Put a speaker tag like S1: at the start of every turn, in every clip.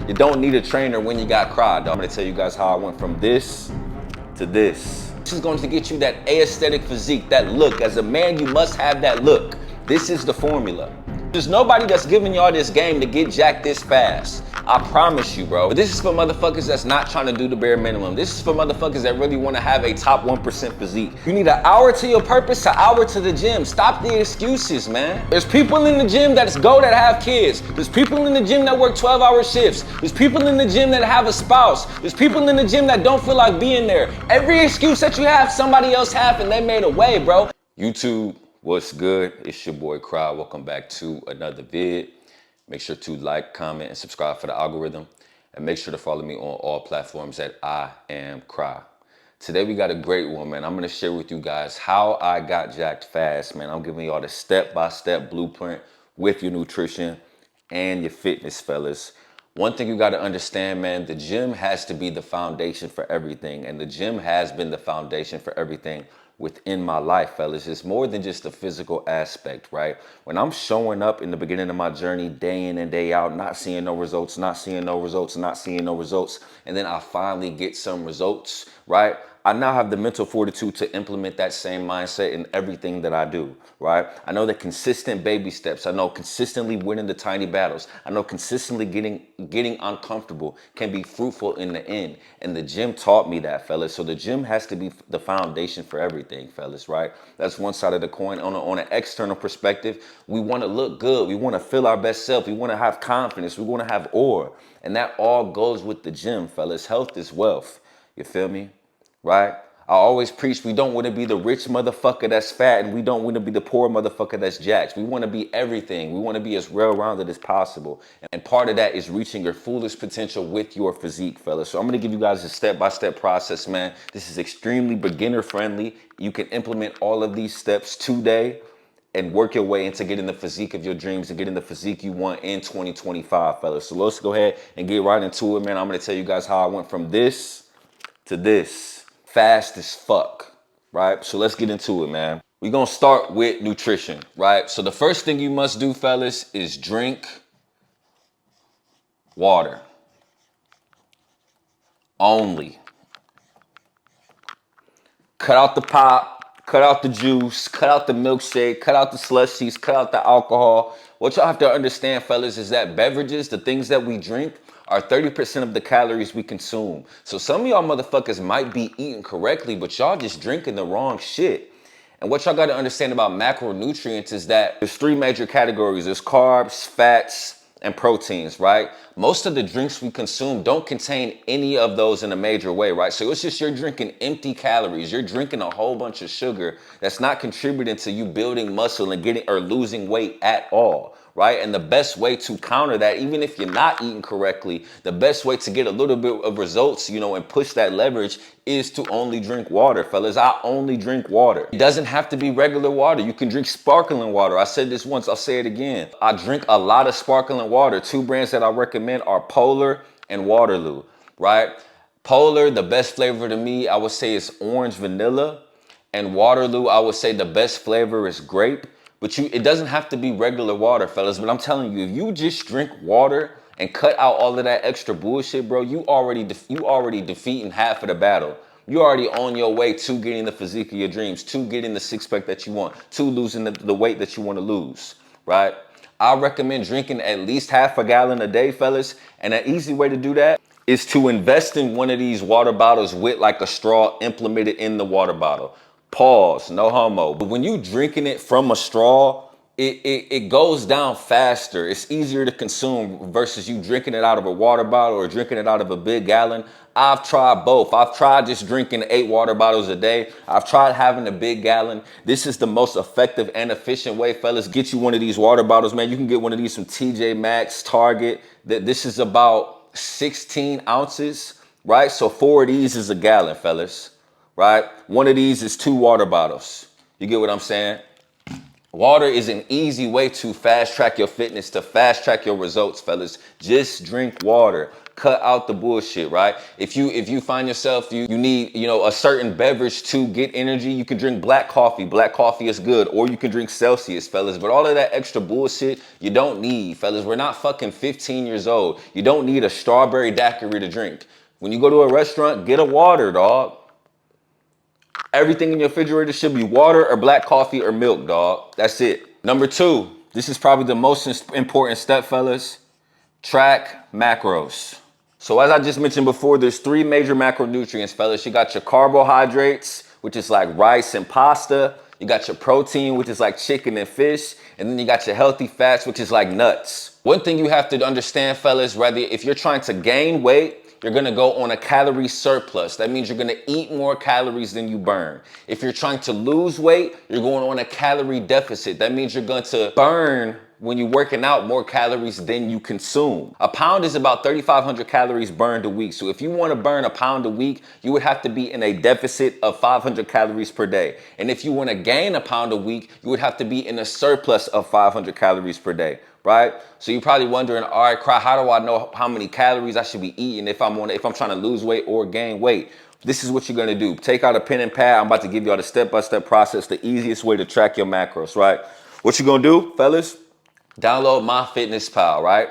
S1: You don't need a trainer when you got cry, dog. I'm gonna tell you guys how I went from this to this. This is going to get you that aesthetic physique, that look. As a man, you must have that look. This is the formula. There's nobody that's giving y'all this game to get jacked this fast. I promise you, bro. But this is for motherfuckers that's not trying to do the bare minimum. This is for motherfuckers that really want to have a top 1% physique. You need an hour to your purpose, an hour to the gym. Stop the excuses, man. There's people in the gym that have kids. There's people in the gym that work 12-hour shifts. There's people in the gym that have a spouse. There's people in the gym that don't feel like being there. Every excuse that you have, somebody else have, and they made a way, bro. YouTube, what's good? It's your boy Cry. Welcome back to another vid. Make sure to like, comment, and subscribe for the algorithm. And make sure to follow me on all platforms at I Am Cry. Today we got a great one, man. I'm gonna share with you guys how I got jacked fast, man. I'm giving y'all the step-by-step blueprint with your nutrition and your fitness, fellas. One thing you gotta understand, man, the gym has to be the foundation for everything. And the gym has been the foundation for everything within my life, fellas. It's more than just the physical aspect, right? When I'm showing up in the beginning of my journey, day in and day out, not seeing no results, not seeing no results, not seeing no results, and then I finally get some results, right? I now have the mental fortitude to implement that same mindset in everything that I do, right? I know that consistent baby steps, I know consistently winning the tiny battles, I know consistently getting uncomfortable can be fruitful in the end. And the gym taught me that, fellas. So the gym has to be the foundation for everything, fellas, right? That's one side of the coin. On an external perspective, we want to look good. We want to feel our best self. We want to have confidence. We want to have aura. And that all goes with the gym, fellas. Health is wealth. You feel me? Right? I always preach we don't want to be the rich motherfucker that's fat, and we don't want to be the poor motherfucker that's jacked. We want to be everything. We want to be as well-rounded as possible. And part of that is reaching your fullest potential with your physique, fellas. So I'm going to give you guys a step-by-step process, man. This is extremely beginner-friendly. You can implement all of these steps today and work your way into getting the physique of your dreams and getting the physique you want in 2025, fellas. So let's go ahead and get right into it, man. I'm going to tell you guys how I went from this to this. Fast as fuck, right? So let's get into it, man. We're gonna start with nutrition, right? So the first thing you must do, fellas, is drink water. Only. Cut out the pop, cut out the juice, cut out the milkshake, cut out the slushies, cut out the alcohol. What y'all have to understand, fellas, is that beverages, the things that we drink, are 30% of the calories we consume. So some of y'all motherfuckers might be eating correctly, but y'all just drinking the wrong shit. And what y'all gotta understand about macronutrients is that there's three major categories. There's carbs, fats, and proteins, right? Most of the drinks we consume don't contain any of those in a major way, right? So it's just you're drinking empty calories. You're drinking a whole bunch of sugar that's not contributing to you building muscle and getting or losing weight at all, right? And the best way to counter that, even if you're not eating correctly, the best way to get a little bit of results, you know, and push that leverage is to only drink water, fellas. I only drink water. It doesn't have to be regular water. You can drink sparkling water. I said this once, I'll say it again. I drink a lot of sparkling water. Two brands that I recommend are Polar and Waterloo, right? Polar, the best flavor to me, I would say is orange vanilla. And Waterloo, I would say the best flavor is grape. But it doesn't have to be regular water, fellas. But I'm telling you, if you just drink water and cut out all of that extra bullshit, bro, you already defeating half of the battle. You already on your way to getting the physique of your dreams, to getting the six-pack that you want, to losing the weight that you want to lose, right? I recommend drinking at least half a gallon a day, fellas. And an easy way to do that is to invest in one of these water bottles with like a straw implemented in the water bottle. Pause, no homo. But when you drinking it from a straw, it goes down faster. It's easier to consume versus you drinking it out of a water bottle or drinking it out of a big gallon. I've tried both. I've tried just drinking 8 water bottles a day. I've tried having a big gallon. This is the most effective and efficient way, fellas. Get you one of these water bottles, man. You can get one of these from TJ Maxx, Target. This is about 16 ounces, right? So 4 of these is a gallon, fellas, right? One of these is 2 water bottles. You get what I'm saying? Water is an easy way to fast track your fitness, to fast track your results, fellas. Just drink water. cut out the bullshit, right? If you find yourself, you need, you know, a certain beverage to get energy, you can drink black coffee. Black coffee is good. Or you can drink Celsius, fellas. But all of that extra bullshit, you don't need, fellas. We're not fucking 15 years old. You don't need a strawberry daiquiri to drink. When you go to a restaurant, get a water, dog. Everything in your refrigerator should be water or black coffee or milk, dog. That's it. Number 2, this is probably the most important step, fellas. Track macros. So as I just mentioned before, there's 3 major macronutrients, fellas. You got your carbohydrates, which is like rice and pasta. You got your protein, which is like chicken and fish. And then you got your healthy fats, which is like nuts. One thing you have to understand, fellas, whether if you're trying to gain weight, you're gonna go on a calorie surplus. That means you're gonna eat more calories than you burn. If you're trying to lose weight, you're going on a calorie deficit. That means you're going to burn, when you're working out, more calories than you consume. A pound is about 3,500 calories burned a week. So if you wanna burn a pound a week, you would have to be in a deficit of 500 calories per day. And if you wanna gain a pound a week, you would have to be in a surplus of 500 calories per day. Right? So you're probably wondering, all right, Cry, how do I know how many calories I should be eating if I'm trying to lose weight or gain weight? This is what you're gonna do. Take out a pen and pad. I'm about to give y'all the step-by-step process, the easiest way to track your macros, right? What you gonna do, fellas? Download MyFitnessPal, right?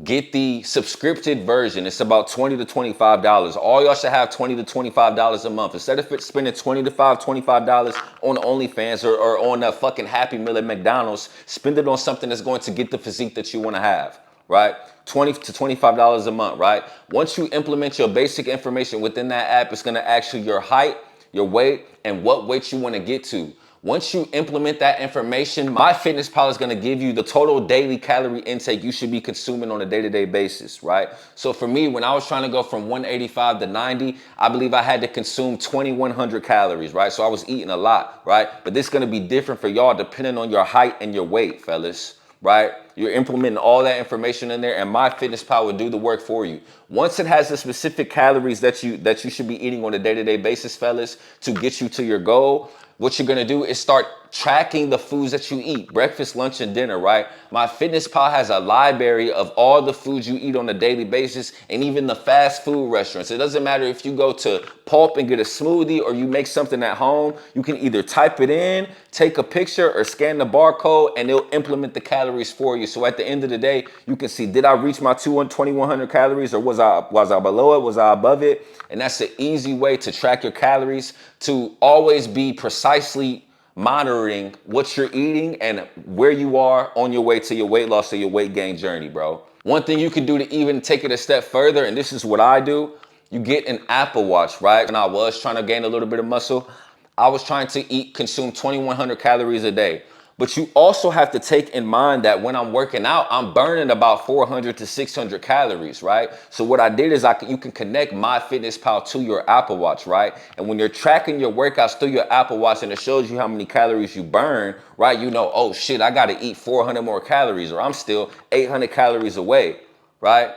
S1: Get the subscription version. It's about $20 to $25. All y'all should have $20 to $25 a month. Instead of spending $20 to $25 on OnlyFans or on a fucking Happy Meal at McDonald's, spend it on something that's going to get the physique that you want to have, right? $20 to $25 a month, right? Once you implement your basic information within that app, it's going to ask you your height, your weight, and what weight you want to get to. Once you implement that information, MyFitnessPal is gonna give you the total daily calorie intake you should be consuming on a day-to-day basis, right? So for me, when I was trying to go from 185 to 90, I believe I had to consume 2,100 calories, right? So I was eating a lot, right? But this is gonna be different for y'all depending on your height and your weight, fellas, right? You're implementing all that information in there, and MyFitnessPal will do the work for you. Once it has the specific calories that you should be eating on a day-to-day basis, fellas, to get you to your goal, what you're gonna do is start tracking the foods that you eat, breakfast, lunch, and dinner, right? MyFitnessPal has a library of all the foods you eat on a daily basis, and even the fast food restaurants. It doesn't matter if you go to Pulp and get a smoothie or you make something at home. You can either type it in, take a picture, or scan the barcode, and it'll implement the calories for you. So at the end of the day, you can see, did I reach my 2,100 calories, or was I below it? Was I above it? And that's an easy way to track your calories, to always be precisely monitoring what you're eating and where you are on your way to your weight loss or your weight gain journey, bro. One thing you can do to even take it a step further, and this is what I do, you get an Apple Watch, right? When I was trying to gain a little bit of muscle, I was trying to consume 2,100 calories a day. But you also have to take in mind that when I'm working out, I'm burning about 400 to 600 calories, right? So what I did is you can connect MyFitnessPal to your Apple Watch, right? And when you're tracking your workouts through your Apple Watch and it shows you how many calories you burn, right? You know, oh shit, I gotta eat 400 more calories, or I'm still 800 calories away, right?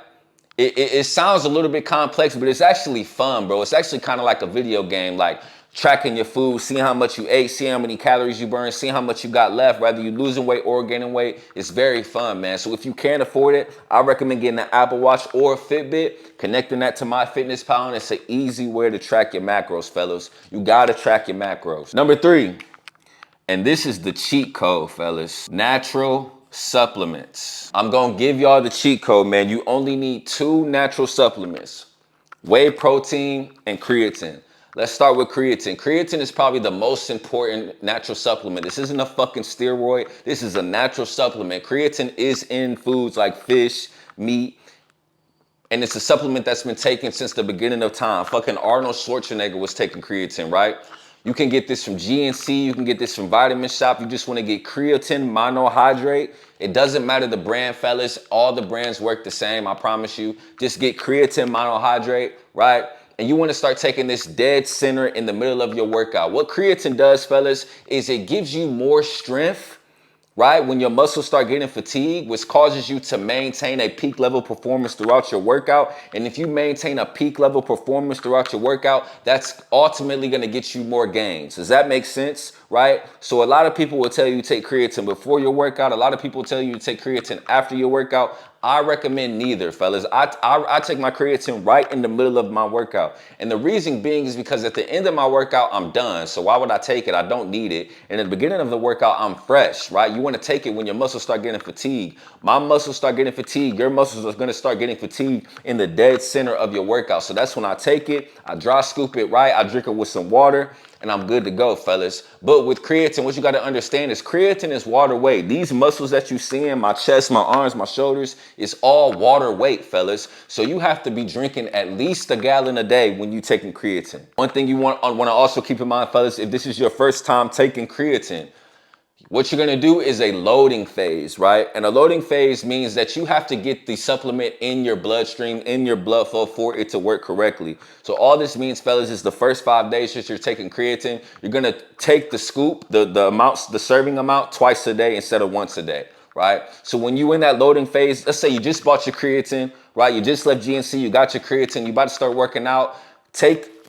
S1: It sounds a little bit complex, but it's actually fun, bro. It's actually kind of like a video game, like tracking your food, seeing how much you ate, seeing how many calories you burned, seeing how much you got left, whether you're losing weight or gaining weight. It's very fun, man. So if you can't afford it, I recommend getting an Apple Watch or a Fitbit, connecting that to MyFitnessPal, and it's an easy way to track your macros, fellas. You gotta track your macros. Number 3, and this is the cheat code, fellas. Natural supplements. I'm gonna give y'all the cheat code, man. You only need 2 natural supplements: whey protein and creatine. Let's start with creatine. Creatine is probably the most important natural supplement. This isn't a fucking steroid. This is a natural supplement. Creatine is in foods like fish, meat, and it's a supplement that's been taken since the beginning of time. Fucking Arnold Schwarzenegger was taking creatine, right? You can get this from GNC. You can get this from Vitamin Shop. You just want to get creatine monohydrate. It doesn't matter the brand, fellas. All the brands work the same, I promise you. Just get creatine monohydrate, right? And you want to start taking this dead center in the middle of your workout. What creatine does, fellas, is it gives you more strength, right? When your muscles start getting fatigued, which causes you to maintain a peak level performance throughout your workout. And if you maintain a peak level performance throughout your workout, that's ultimately going to get you more gains. Does that make sense, right? So a lot of people will tell you take creatine before your workout. A lot of people tell you to take creatine after your workout. I recommend neither, fellas. I take my creatine right in the middle of my workout. And the reason being is because at the end of my workout, I'm done. So why would I take it? I don't need it. And at the beginning of the workout, I'm fresh, right? You want to take it when your muscles start getting fatigued. My muscles start getting fatigued. Your muscles are going to start getting fatigued in the dead center of your workout. So that's when I take it. I dry scoop it, right? I drink it with some water. And I'm good to go, fellas. But with creatine, what you got to understand is creatine is water weight. These muscles that you see in my chest, my arms, my shoulders, is all water weight, fellas. So you have to be drinking at least a gallon a day when you're taking creatine. One thing you want to also keep in mind, fellas, if this is your first time taking creatine, what you're gonna do is a loading phase, right? And a loading phase means that you have to get the supplement in your bloodstream, in your blood flow for it to work correctly. So all this means, fellas, is the first 5 days that you're taking creatine, you're gonna take the scoop, the serving amount twice a day instead of once a day, right? So when you in that loading phase, let's say you just bought your creatine, right? You just left GNC, you got your creatine, you about to start working out,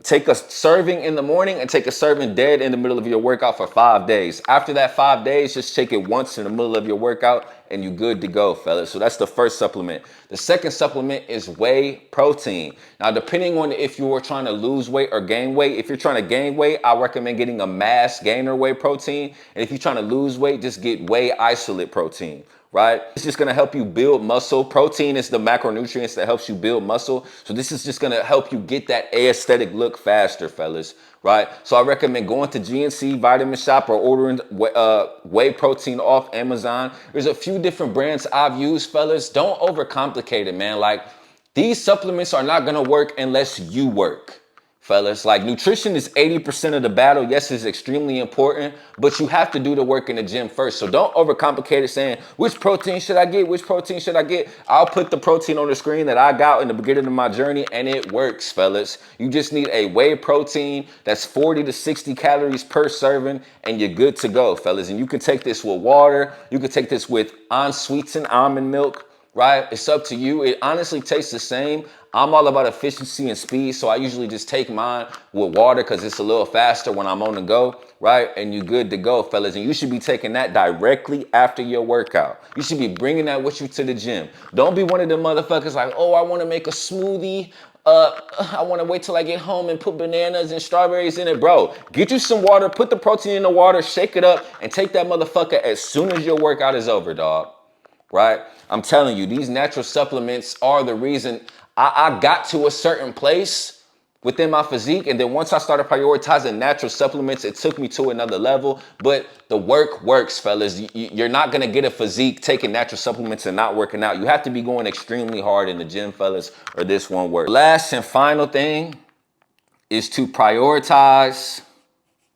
S1: Take a serving in the morning and take a serving dead in the middle of your workout for 5 days. After that 5 days, just take it once in the middle of your workout and you're good to go, fellas. So that's the first supplement. The second supplement is whey protein. Now, depending on if you are trying to lose weight or gain weight, if you're trying to gain weight, I recommend getting a mass gainer whey protein. And if you're trying to lose weight, just get whey isolate protein. Right? It's just gonna help you build muscle. Protein is the macronutrients that helps you build muscle. So this is just gonna help you get that aesthetic look faster, fellas, right? So I recommend going to GNC Vitamin Shop or ordering whey protein off Amazon. There's a few different brands I've used, fellas. Don't overcomplicate it, man. Like, these supplements are not gonna work unless you work. Fellas, like, nutrition is 80% of the battle. Yes, it's extremely important, but you have to do the work in the gym first. So don't overcomplicate it saying, which protein should I get? Which protein should I get? I'll put the protein on the screen that I got in the beginning of my journey, and it works, fellas. You just need a whey protein that's 40 to 60 calories per serving, and you're good to go, fellas. And you can take this with water. You can take this with unsweetened almond milk, right? It's up to you. It honestly tastes the same. I'm all about efficiency and speed, so I usually just take mine with water because it's a little faster when I'm on the go, right? And you're good to go, fellas. And you should be taking that directly after your workout. You should be bringing that with you to the gym. Don't be one of them motherfuckers like, oh, I want to make a smoothie. I want to wait till I get home and put bananas and strawberries in it. Bro, get you some water, put the protein in the water, shake it up, and take that motherfucker as soon as your workout is over, dog. Right? I'm telling you, these natural supplements are the reason I got to a certain place within my physique. And then once I started prioritizing natural supplements, it took me to another level. But the work works, fellas. You're not going to get a physique taking natural supplements and not working out. You have to be going extremely hard in the gym, fellas, or this won't work. Last and final thing is to prioritize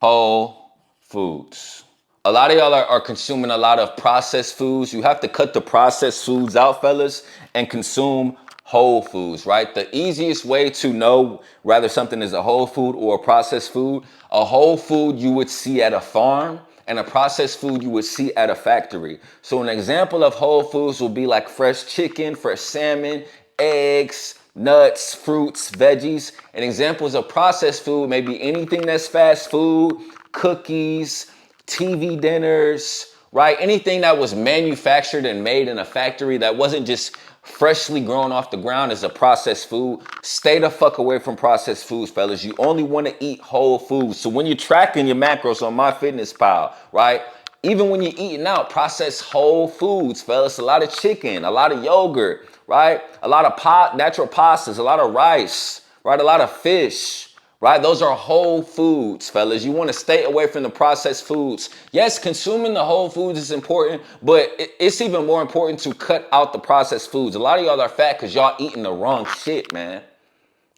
S1: whole foods. A lot of y'all are consuming a lot of processed foods. You have to cut the processed foods out, fellas, and consume whole foods, right? The easiest way to know whether something is a whole food or a processed food, a whole food you would see at a farm and a processed food you would see at a factory. So an example of whole foods will be like fresh chicken, fresh salmon, eggs, nuts, fruits, veggies. And examples of processed food may be anything that's fast food, cookies, TV dinners, right? Anything that was manufactured and made in a factory that wasn't just freshly grown off the ground is a processed food. Stay the fuck away from processed foods, fellas. You only want to eat whole foods. So when you're tracking your macros on MyFitnessPal, right? Even when you're eating out, process whole foods, fellas. A lot of chicken, a lot of yogurt, right? A lot of natural pastas, a lot of rice, right? A lot of fish. Right? Those are whole foods, fellas. You want to stay away from the processed foods. Yes, consuming the whole foods is important, but it's even more important to cut out the processed foods. A lot of y'all are fat because y'all eating the wrong shit, man.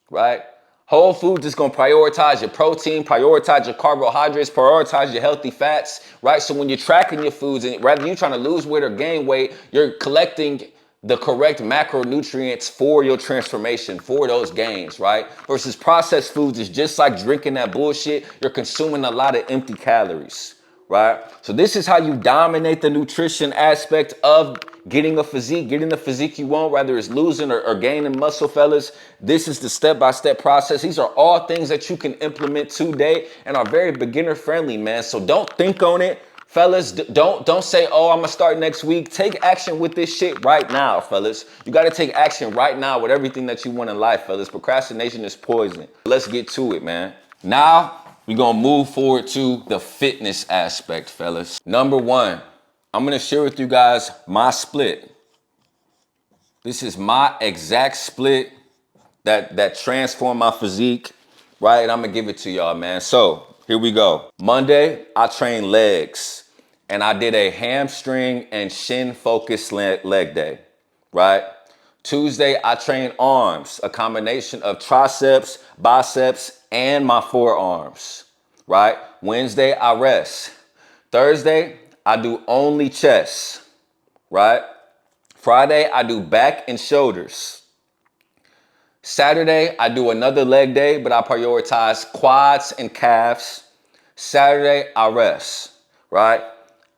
S1: Right? Whole foods is going to prioritize your protein, prioritize your carbohydrates, prioritize your healthy fats, right? So when you're tracking your foods, and rather you trying to lose weight or gain weight, you're collecting the correct macronutrients for your transformation, for those gains, right? Versus processed foods is just like drinking that bullshit. You're consuming a lot of empty calories, right? So this is how you dominate the nutrition aspect of getting the physique you want, whether it's losing or gaining muscle, fellas. This is the step-by-step process. These are all things that you can implement today and are very beginner friendly, man. So don't think on it. Fellas, don't say, oh, I'm gonna start next week. Take action with this shit right now, fellas. You gotta take action right now with everything that you want in life, fellas. Procrastination is poison. Let's get to it, man. Now, we're gonna move forward to the fitness aspect, fellas. Number one, I'm gonna share with you guys my split. This is my exact split that transformed my physique, right? And I'm gonna give it to y'all, man. So here we go. Monday, I trained legs and I did a hamstring and shin focused leg day, right? Tuesday, I trained arms, a combination of triceps, biceps, and my forearms, right? Wednesday, I rest. Thursday, I do only chest, right? Friday, I do back and shoulders. Saturday, I do another leg day, but I prioritize quads and calves. Saturday, I rest, right?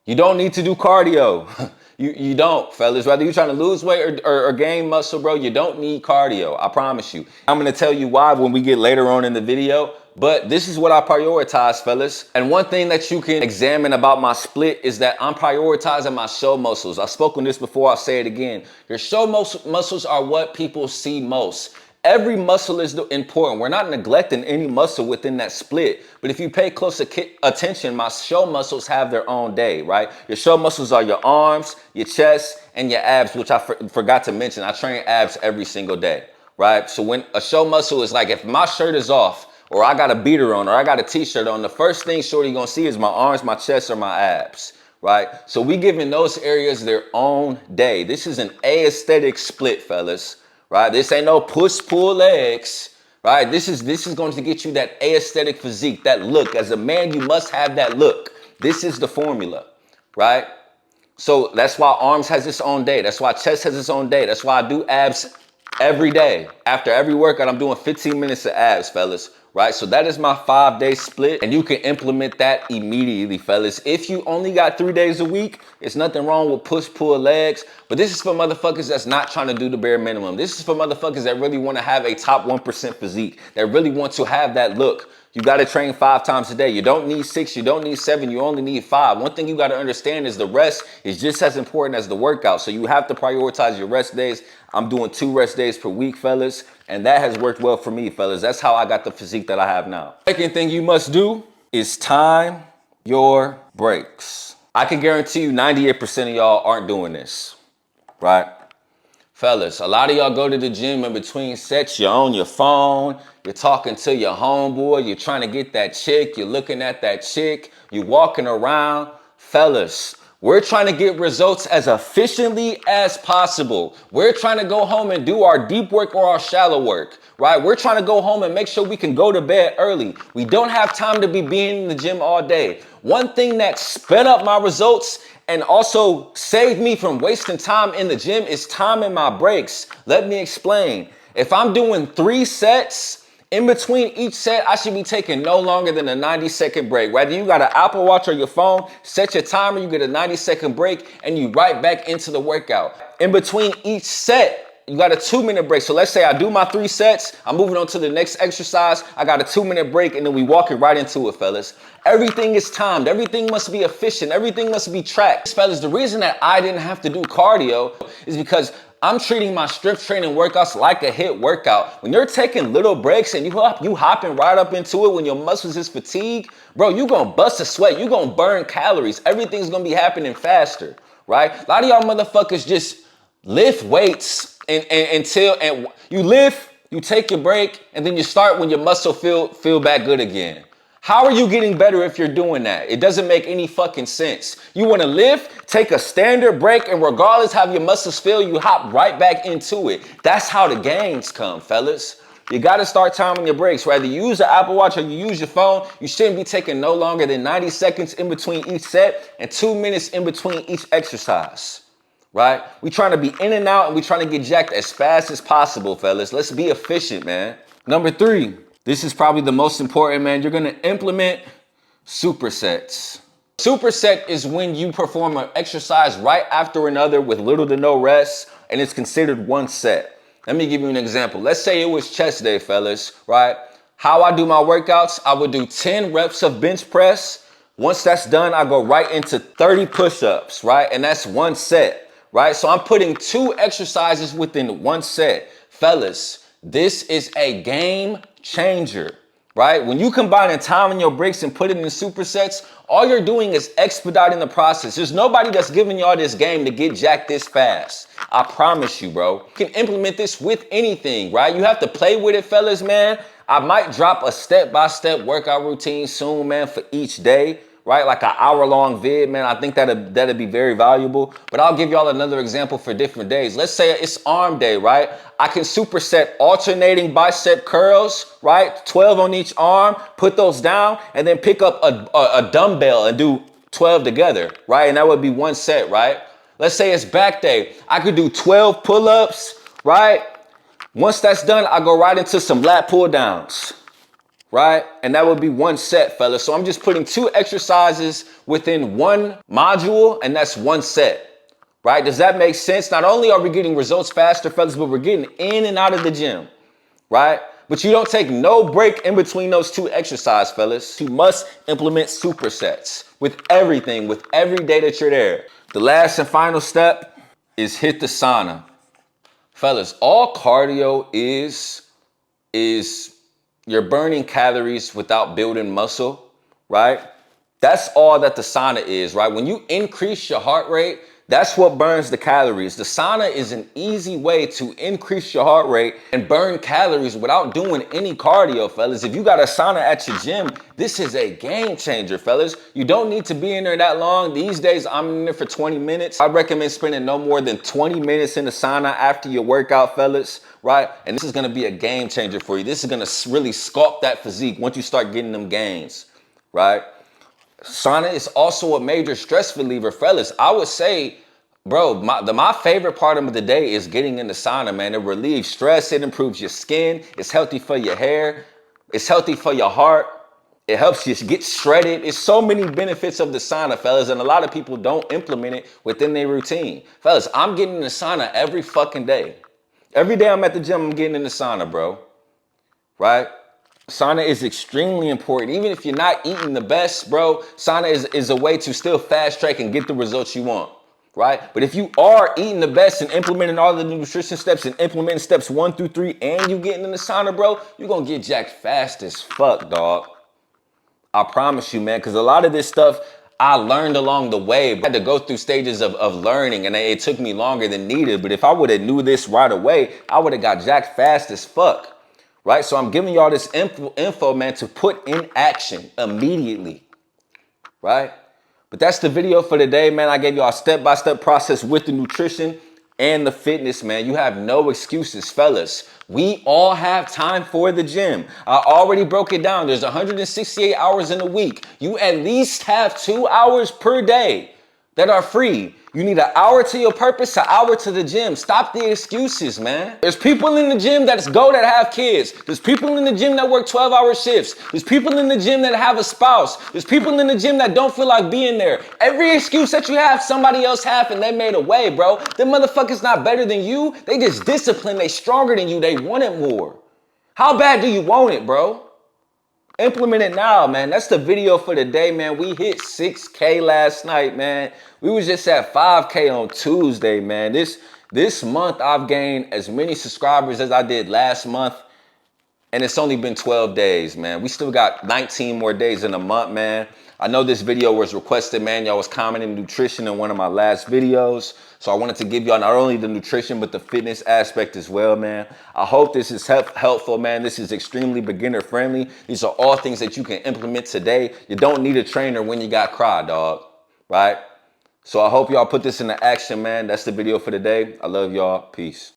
S1: You don't need to do cardio. You don't, fellas. Whether you're trying to lose weight or gain muscle, bro, you don't need cardio. I promise you. I'm going to tell you why when we get later on in the video. But this is what I prioritize, fellas. And one thing that you can examine about my split is that I'm prioritizing my show muscles. I've spoken this before. I'll say it again. Your show muscles are what people see most. Every muscle is important. We're not neglecting any muscle within that split. But if you pay close attention, my show muscles have their own day, right? Your show muscles are your arms, your chest, and your abs, which I forgot to mention. I train abs every single day, right? So when a show muscle is like, if my shirt is off, or I got a beater on, or I got a t-shirt on, the first thing shorty gonna see is my arms, my chest, or my abs, right? So we giving those areas their own day. This is an aesthetic split, fellas. Right? This ain't no push-pull legs, right? This is going to get you that aesthetic physique, that look. As a man, you must have that look. This is the formula, right? So that's why arms has its own day. That's why chest has its own day. That's why I do abs every day. After every workout, I'm doing 15 minutes of abs, fellas, right? So that is my 5-day split, and you can implement that immediately, fellas. If you only got 3 days a week, it's nothing wrong with push-pull legs, but this is for motherfuckers that's not trying to do the bare minimum. This is for motherfuckers that really want to have a top 1% physique, that really want to have that look. You got to train 5 times a day. You don't need 6, you don't need 7, you only need 5. One thing you got to understand is the rest is just as important as the workout. So you have to prioritize your rest days. I'm doing 2 rest days per week, fellas, and that has worked well for me, fellas. That's how I got the physique that I have now. Second thing you must do is time your breaks. I can guarantee you 98% of y'all aren't doing this, right? Fellas, a lot of y'all go to the gym in between sets, you're on your phone, you're talking to your homeboy, you're trying to get that chick, you're looking at that chick, you're walking around. Fellas, we're trying to get results as efficiently as possible. We're trying to go home and do our deep work or our shallow work, right? We're trying to go home and make sure we can go to bed early. We don't have time to be being in the gym all day. One thing that sped up my results and also saved me from wasting time in the gym is timing my breaks. Let me explain. If I'm doing 3 sets, in between each set, I should be taking no longer than a 90-second break. Whether you got an Apple Watch or your phone, set your timer, you get a 90-second break, and you right back into the workout. In between each set, you got a 2-minute break. So let's say I do my 3 sets, I'm moving on to the next exercise, I got a 2-minute break, and then we walking right into it, fellas. Everything is timed, everything must be efficient, everything must be tracked. Fellas, the reason that I didn't have to do cardio is because I'm treating my strength training workouts like a HIIT workout. When you're taking little breaks and you hopping right up into it when your muscles is fatigued, bro, you gonna bust a sweat, you gonna burn calories. Everything's gonna be happening faster, right? A lot of y'all motherfuckers just lift weights until you lift, you take your break, and then you start when your muscle feel back good again. How are you getting better if you're doing that? It doesn't make any fucking sense. You want to lift, take a standard break, and regardless how your muscles feel, you hop right back into it. That's how the gains come, fellas. You got to start timing your breaks. Whether you use the Apple Watch or you use your phone, you shouldn't be taking no longer than 90 seconds in between each set and 2 minutes in between each exercise, right? We trying to be in and out, and we trying to get jacked as fast as possible, fellas. Let's be efficient, man. Number 3. This is probably the most important, man. You're gonna implement supersets. Superset is when you perform an exercise right after another with little to no rest, and it's considered one set. Let me give you an example. Let's say it was chest day, fellas, right? How I do my workouts, I would do 10 reps of bench press, Once that's done, I go right into 30 push-ups, right? And that's one set, right? So I'm putting 2 exercises within one set. Fellas, this is a game changer, right? When you combine time in your breaks and put it in supersets, all you're doing is expediting the process. There's nobody that's giving y'all this game to get jacked this fast. I promise you, bro. You can implement this with anything, right? You have to play with it, fellas, man. I might drop a step-by-step workout routine soon, man, for each day, right? Like an hour-long vid, man. I think that'd be very valuable. But I'll give y'all another example for different days. Let's say it's arm day, right? I can superset alternating bicep curls, right? 12 on each arm, put those down, and then pick up a dumbbell and do 12 together, right? And that would be one set, right? Let's say it's back day. I could do 12 pull-ups, right? Once that's done, I go right into some lat pull downs, right? And that would be one set, fellas. So I'm just putting 2 exercises within one module, and that's one set, right? Does that make sense? Not only are we getting results faster, fellas, but we're getting in and out of the gym, right? But you don't take no break in between those 2 exercises, fellas. You must implement supersets with everything, with every day that you're there. The last and final step is hit the sauna. Fellas, all cardio is you're burning calories without building muscle, right? That's all that the sauna is, right? When you increase your heart rate, that's what burns the calories. The sauna is an easy way to increase your heart rate and burn calories without doing any cardio, fellas. If you got a sauna at your gym, this is a game changer, fellas. You don't need to be in there that long. These days, I'm in there for 20 minutes. I recommend spending no more than 20 minutes in the sauna after your workout, fellas, right? And this is gonna be a game changer for you. This is gonna really sculpt that physique once you start getting them gains, right? Sauna is also a major stress reliever, fellas. I would say, bro, my favorite part of the day is getting in the sauna, man. It relieves stress. It improves your skin. It's healthy for your hair. It's healthy for your heart. It helps you get shredded. It's so many benefits of the sauna, fellas, and a lot of people don't implement it within their routine. Fellas, I'm getting in the sauna every fucking day. Every day I'm at the gym, I'm getting in the sauna, bro, right? Sauna is extremely important. Even if you're not eating the best, bro, sauna is a way to still fast track and get the results you want, right? But if you are eating the best and implementing all the nutrition steps and implementing steps 1 through 3 and you getting in the sauna, bro, you're going to get jacked fast as fuck, dog. I promise you, man, because a lot of this stuff I learned along the way. I had to go through stages of learning, and it took me longer than needed. But if I would have knew this right away, I would have got jacked fast as fuck. Right? So I'm giving y'all this info, man, to put in action immediately. Right? But that's the video for today, man. I gave y'all a step-by-step process with the nutrition and the fitness, man. You have no excuses, fellas. We all have time for the gym. I already broke it down. There's 168 hours in a week. You at least have 2 hours per day that are free. You need an hour to your purpose, an hour to the gym. Stop the excuses, man. There's people in the gym that have kids. There's people in the gym that work 12-hour shifts. There's people in the gym that have a spouse. There's people in the gym that don't feel like being there. Every excuse that you have, somebody else have, and they made a way, bro. Them motherfuckers not better than you. They just disciplined. They stronger than you. They want it more. How bad do you want it, bro? Implement it now, man. That's the video for the day, man. We hit 6K last night, man. We was just at 5K on Tuesday, man. This month, I've gained as many subscribers as I did last month, and it's only been 12 days, man. We still got 19 more days in a month, man. I know this video was requested, man. Y'all was commenting nutrition in one of my last videos. So I wanted to give y'all not only the nutrition, but the fitness aspect as well, man. I hope this is helpful, man. This is extremely beginner friendly. These are all things that you can implement today. You don't need a trainer when you got cry, dog, right? So I hope y'all put this into action, man. That's the video for today. I love y'all. Peace.